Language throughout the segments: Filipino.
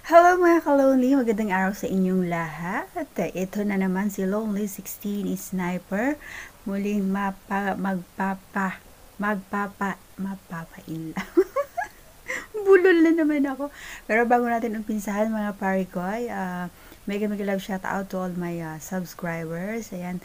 Hello mga ka-lonely, magandang araw sa inyong lahat. Ito na naman si Lonely 16 Sniper. Muling mapapain lang. Bulol na naman ako. Pero bago natin umpisahan mga pari ko, mega love shout out to all my subscribers. Ayan.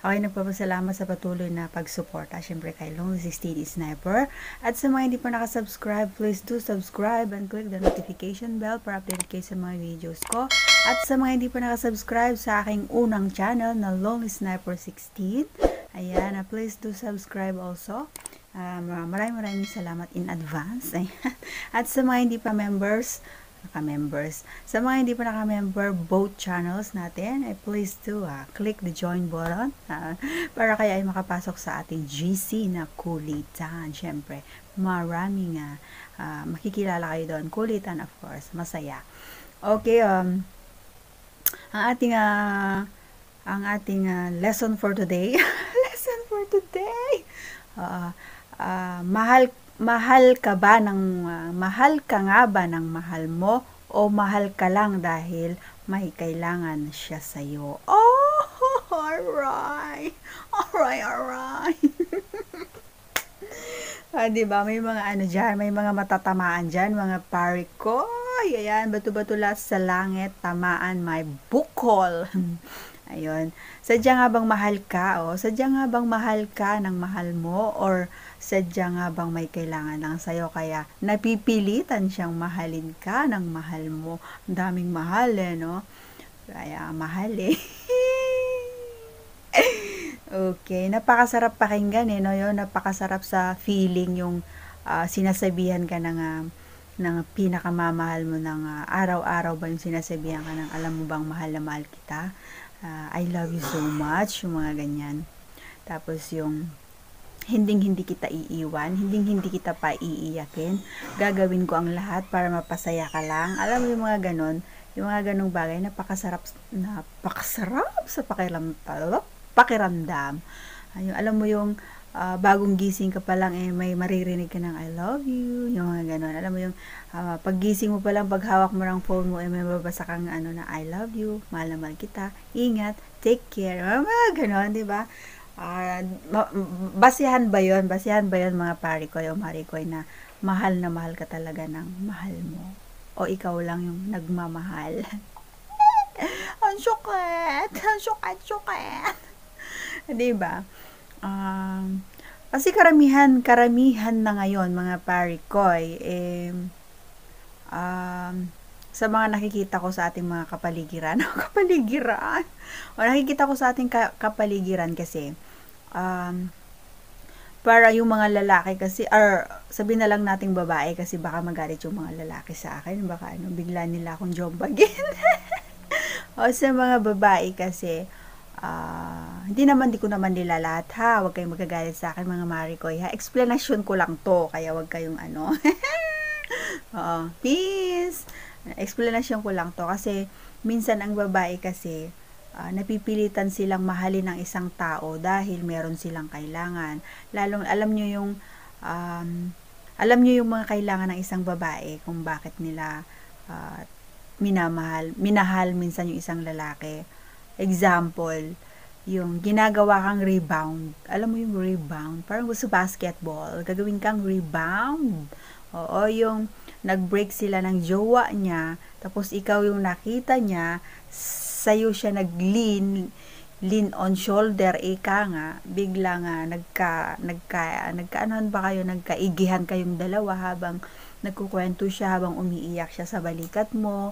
Ako'y nagpapasalamat sa patuloy na pagsuporta. Siyempre kay Lonely 16 Sniper. At sa mga hindi pa nakasubscribe, please do subscribe and click the notification bell para updated kayo sa mga videos ko. At sa mga hindi pa nakasubscribe sa aking unang channel na Lonely Sniper 16, ayan, please do subscribe also. Maraming salamat in advance. At sa mga hindi pa sa mga hindi pa naka-member both channels natin, please do click the join button para kayo ay makapasok sa ating GC na kulitan. Syempre, maraming makikilala kayo doon. Kulitan, of course, masaya. Okay, ang ating lesson for today. Lesson for today. Mahal ka nga ba ng mahal mo o mahal ka lang dahil may kailangan siya sa'yo? Oh, alright. Diba, may mga dyan, may mga matatamaan dyan, mga pari ko. Ayan, bato-bato lahat sa langit, tamaan, may bukol. Ayun. Sadya nga bang mahal ka? Sadya nga bang mahal ka ng mahal mo? Or sadya nga bang may kailangan lang sa'yo? Kaya napipilitan siyang mahalin ka ng mahal mo. Ang daming mahal no? Kaya mahal Okay. Napakasarap pakinggan no? Yun, napakasarap sa feeling yung sinasabihan ka ng pinakamamahal mo ng araw-araw ba yung sinasabihan ka ng alam mo bang mahal na mahal kita? I love you so much, yung mga ganyan. Tapos yung hindi kita iiwan, hindi kita pa iiyakin, gagawin ko ang lahat para mapasaya ka lang. Alam mo yung mga ganon, yung mga ganong bagay, napakasarap sa pakiramdam. Ayun, alam mo yung bagong gising ka pa lang may maririnig ka ng I love you, yung mga ganon. Alam mo yung paggising mo pa lang, paghawak mo ng phone mo, may mababasa kang na I love you, mahal na mahal kita, ingat, take care, mga ganon, diba? Basihan ba yun mga pari ko, yung marikoy na mahal ka talaga ng mahal mo, o ikaw lang yung nagmamahal? Ang syukat, diba? Kasi karamihan na ngayon mga pari ko sa mga nakikita ko sa ating mga kapaligiran o nakikita ko sa ating kapaligiran kasi para yung mga lalaki kasi, or sabihin na lang nating babae kasi baka magalit yung mga lalaki sa akin, baka bigla nila akong jombagin. O sa mga babae kasi di ko naman nila lahat ha, wag kayong magagalit sa akin mga marikoy ha, explanation ko lang to, kaya wag kayong peace, explanation ko lang to kasi minsan ang babae kasi napipilitan silang mahalin ng isang tao dahil meron silang kailangan, lalong alam nyo yung mga kailangan ng isang babae kung bakit nila minahal minsan yung isang lalaki. Example, yung ginagawa kang rebound. Alam mo yung rebound? Parang gusto basketball. Gagawin kang rebound. Oo, yung nag-break sila ng jowa niya, tapos ikaw yung nakita niya, sa'yo siya lean on shoulder, bigla nga, nagkaanuhan ba kayo, nagkaigihan kayong dalawa habang nagkukwento siya, habang umiiyak siya sa balikat mo.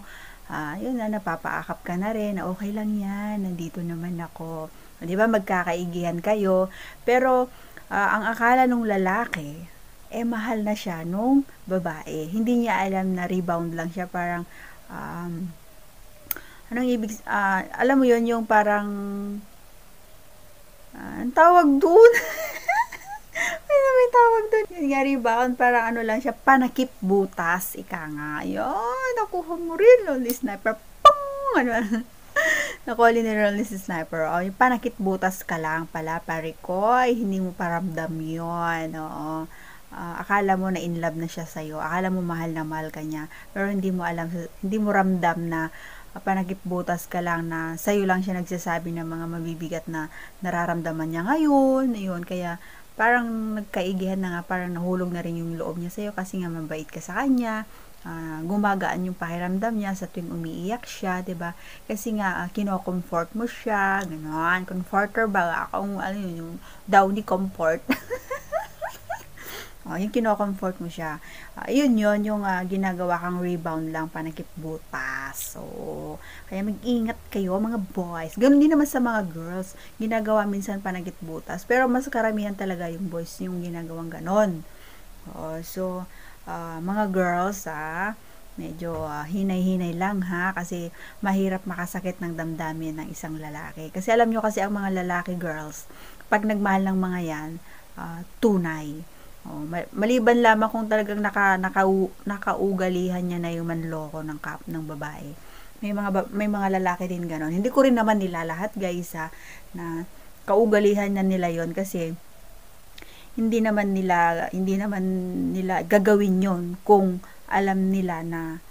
Yun na, napapaakap ka na rin, okay lang yan, nandito naman ako. Di ba, magkakaigihan kayo, pero ang akala nung lalaki, mahal na siya nung babae. Hindi niya alam na rebound lang siya, parang, anong ibig, alam mo yun, yung parang, ang tawag dun, may tawag dun. Yung nga rebound, parang lang siya, panakip butas, yun, nakuha mo rin, Lonely Sniper, nakuha ni Lonely Sniper, yung panakip butas ka lang pala, pare ko, hindi mo paramdam yun, akala mo na in love na siya sa'yo, akala mo mahal na mahal ka niya, pero hindi mo alam, hindi mo ramdam na panagip-butas ka lang na sa'yo lang siya nagsasabi ng mga mabibigat na nararamdaman niya ngayon, ayun, kaya parang nagkaigihan na nga, parang nahulog na rin yung loob niya sa'yo kasi nga mabait ka sa kanya, gumagaan yung pakiramdam niya sa tuwing umiiyak siya, 'di ba? Kasi nga kino-comfort mo siya, gano'n, comforter ba ako, ano yun, yung downy comfort. Yung kino-comfort mo siya. Yun yung ginagawa kang rebound lang, panakip butas. So, kaya mag-ingat kayo mga boys. Ganun din naman sa mga girls. Ginagawa minsan panakip butas. Pero mas karamihan talaga yung boys yung ginagawang ganon. So, mga girls, medyo hinay-hinay lang ha, kasi mahirap makasakit ng damdamin ng isang lalaki. Kasi alam nyo kasi ang mga lalaki girls, pag nagmahal ng mga yan, tunay. Maliban lamang kung talagang nakaugalihan niya na yung manloko ng babae. May mga lalaki din ganon. Hindi ko rin naman nila lahat guys na kaugalihan na nila yon, kasi hindi naman nila gagawin yon kung alam nila na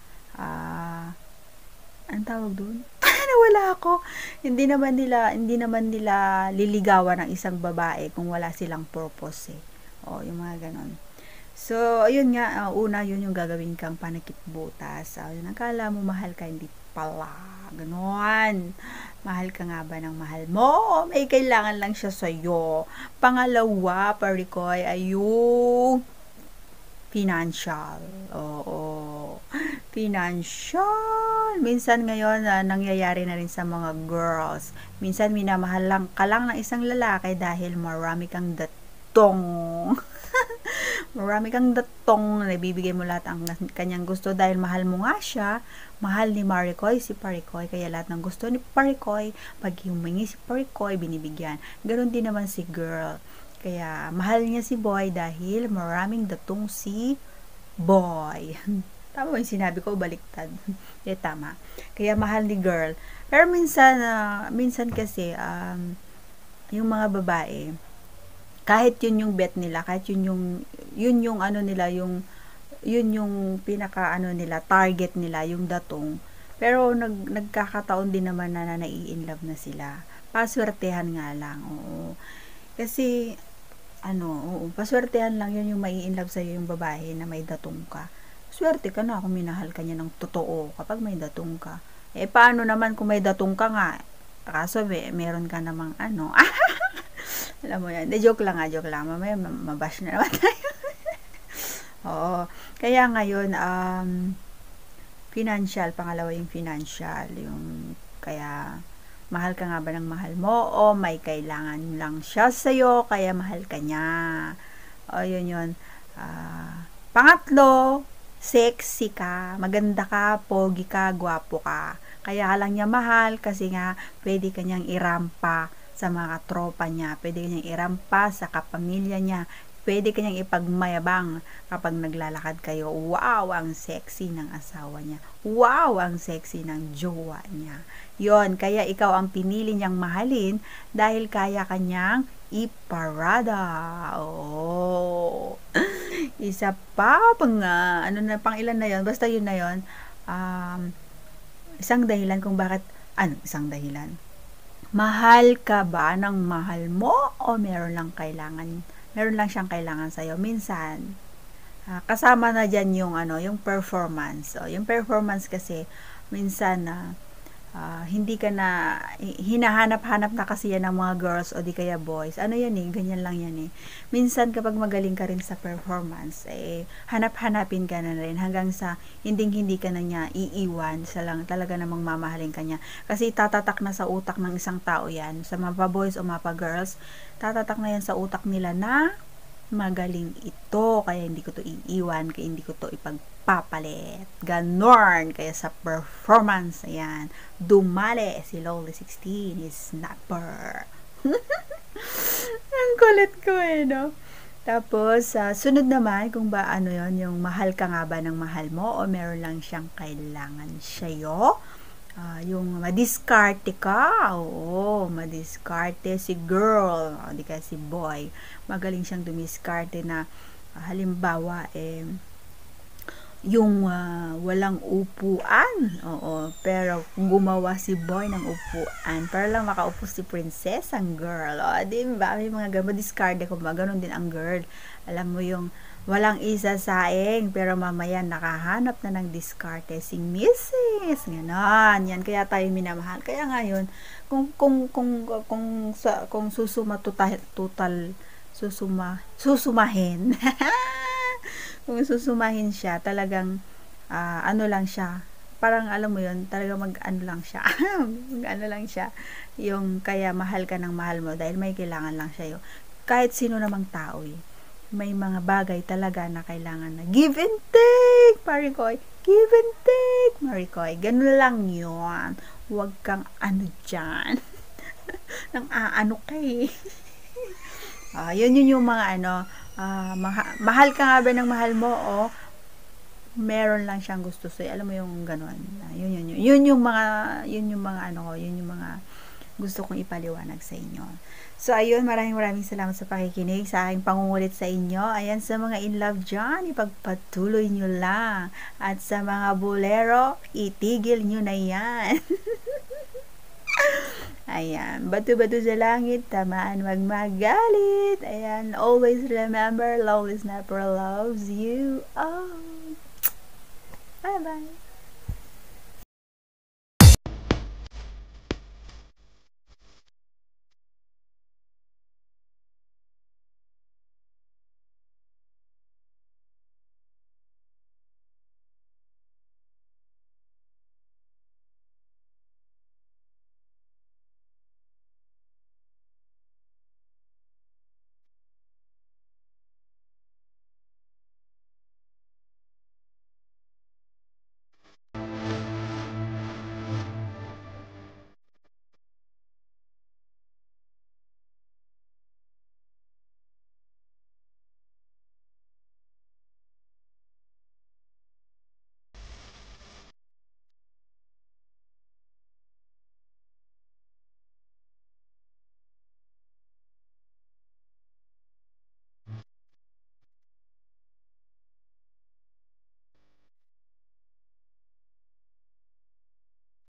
anong tawag doon? Nawala ako. Hindi naman nila liligawan ng isang babae kung wala silang purpose eh. Yung mga ganon. So, ayun nga, una, yun yung gagawin kang panakip butas. Yun, akala mo mahal ka, hindi pala. Ganon. Mahal ka nga ba ng mahal mo? May kailangan lang siya sa'yo. Pangalawa, parikoy, ay yung financial. Financial. Minsan ngayon, nangyayari na rin sa mga girls. Minsan, minamahal lang ka lang ng isang lalaki dahil marami kang marami kang datong, nabibigay mo lahat ang kanyang gusto dahil mahal mo nga siya. Mahal ni Maricoy si Parikoy, kaya lahat ng gusto ni Parikoy, pag humingi si Parikoy, binibigyan. Ganon din naman si girl. Kaya mahal niya si boy dahil maraming datong si boy. Tama ba yung sinabi ko? Baliktad. Tama. Kaya mahal ni girl. Pero minsan kasi, yung mga babae, kahit yun yung bet nila, kahit yun yung ano nila, yun yung pinaka ano nila, target nila, yung datong, pero nagkakataon din naman na nai-inlove na sila. Paswertehan nga lang, oo. Kasi paswertehan lang yun yung mai-inlove sa'yo yung babae na may datong ka. Swerte ka na kung minahal ka niya ng totoo kapag may datong ka. Paano naman kung may datong ka nga? Kaso meron ka namang alam mo yan. Joke lang. Mamaya mabash na naman tayo. Oo. Kaya ngayon, financial. Pangalawa yung financial. Kaya, mahal ka nga ba ng mahal mo? O may kailangan lang siya sa'yo, kaya mahal ka niya. Yun. Pangatlo, sexy ka, maganda ka, pogi ka, gwapo ka. Kaya lang niya mahal kasi nga pwede ka niyang irampa sa mga tropa niya, pwede kanyang irampa sa kapamilya niya, pwede kanyang ipagmayabang kapag naglalakad kayo. Wow, ang sexy ng asawa niya. Wow, ang sexy ng jowa niya. Yon, kaya ikaw ang pinili niyang mahalin dahil kaya kanyang iparada. Isa pa, pang ilan na yon, basta yun na yon. Isang dahilan kung bakit, isang dahilan. Mahal ka ba ng mahal mo o meron lang siyang kailangan sa'yo? Minsan, kasama na dyan yung performance. Yung performance kasi, minsan, hindi ka na, hinahanap-hanap na kasi yan ng mga girls o di kaya boys. Ganyan lang yan. Minsan, kapag magaling ka rin sa performance, hanap-hanapin ka na rin hanggang sa hindi ka na niya iiwan, talaga namang mamahalin ka niya. Kasi tatatak na sa utak ng isang tao yan, sa mga boys o mga girls, tatatak na yan sa utak nila na magaling ito, kaya hindi ko to iiwan, kaya hindi ko to ipagpapalit. Ganon. Kaya sa performance, ayan, dumali si Lowly 16 is snapper. Ang kulit ko no? Tapos, sunod naman, kung ba yung mahal ka nga ba ng mahal mo o meron lang siyang kailangan sa'yo. Yung madiskarte ka, madiskarte si girl, di ka si boy, magaling siyang dumiskarte na Halimbawa, yung walang upuan. Oo, pero gumawa si boy ng upuan para lang makaupo si princess, ang girl. O, di ba? May mga ganun. Discard ko ba? Ganun din ang girl. Alam mo yung walang isa saing, pero mamaya nakahanap na ng diskarte si Mrs. Ganon. Yan, kaya tayo minamahal. Kaya ngayon, kung susumahin. Kung susumahin siya, talagang ano lang siya, parang alam mo yun, talagang mag-ano lang siya, mag-ano lang siya, yung kaya mahal ka ng mahal mo, dahil may kailangan lang siya yun. Kahit sino namang tao may mga bagay talaga na kailangan na give and take, Maricoy, give and take, Maricoy, ganun lang yun, huwag kang ano dyan, nang aano kay, yun yung mga ano, mahal ka nga ba ng mahal mo o meron lang siyang gusto sa'yo, alam mo yung gano'n, yun yung mga ano ko, yun yung mga gusto kong ipaliwanag sa inyo. So ayun, maraming salamat sa pakikinig sa aking pangungulit sa inyo. Ayan, sa mga in love dyan, ipagpatuloy nyo lang, at sa mga bolero, itigil nyo na yan. Ayan, batu-batu sa langit, tamaan wag magalit. Ayan, always remember, love is never loves you. Oh, bye-bye.